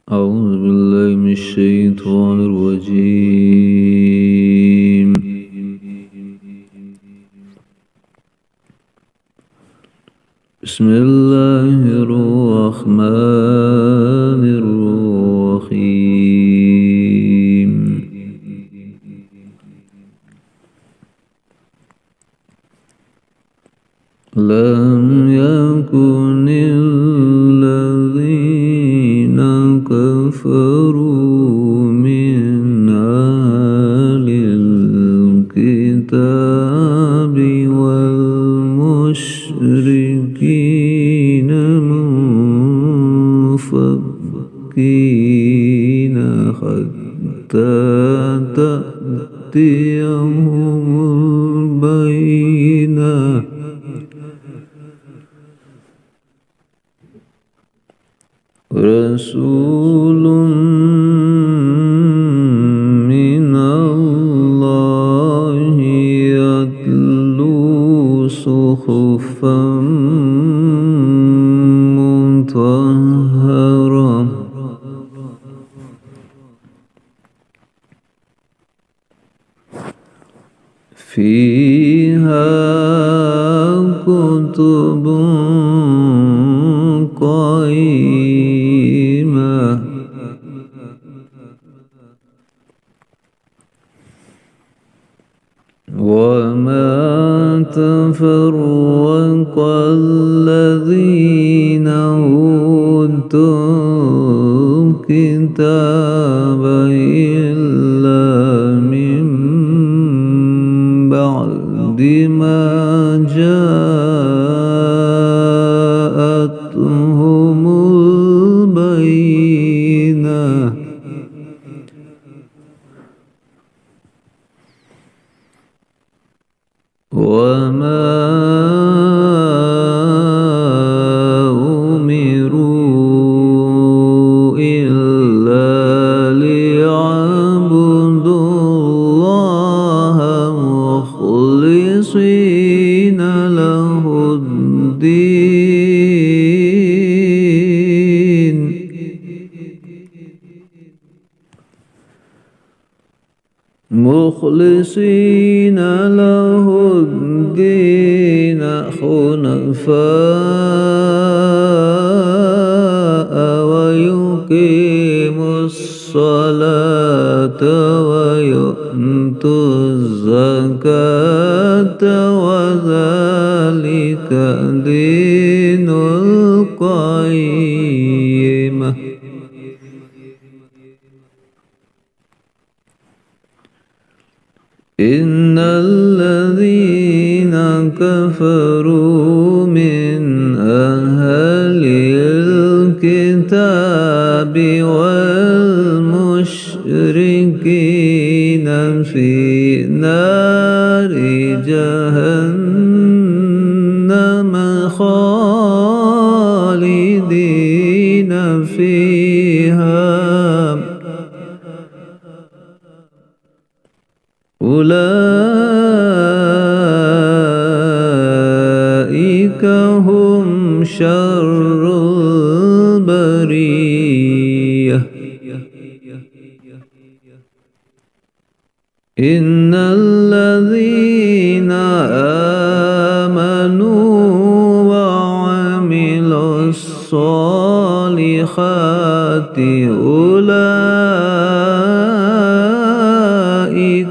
أعوذ بالله من الشيطان الرجيم. بسم الله الرحمن الرحيم. لم يكن الذين كفروا من أهل الكتاب والمشركين منفكين حتى تأتيهم البينة. رسول من الله يتلو صحفا مطهرة فيها كتب قيمة وما تفرق الذين أوتوا الكتاب إلا من بعد ما جاءتهم البينة. وما أمروا إلا ليعبدوا الله مخلصين له الدين حنفاء ويقيموا الصلاة ويؤتوا الزكاة وذلك دين القيمة. إن الذين كفروا من أهل الكتاب والمشركين في نار جهنم خالدين فيها أولئك هم شر البرية. إن الذين آمنوا وعملوا الصالحات أولئك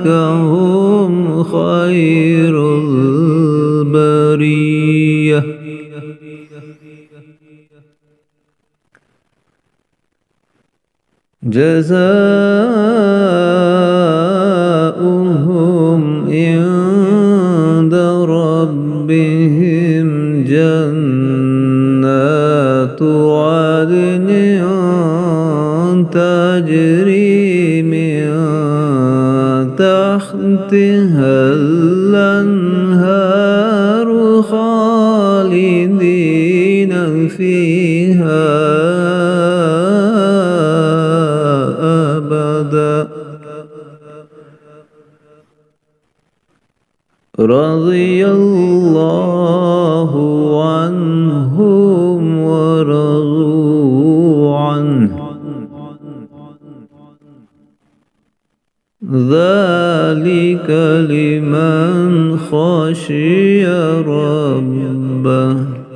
هم خير البرية. جزاؤهم عند ربهم جنات عدن تجري من تحتها الأنهار خالدين فيها أبدا. رضي الله عنهم ورضوا عنه ذلك لمن خشي ربه.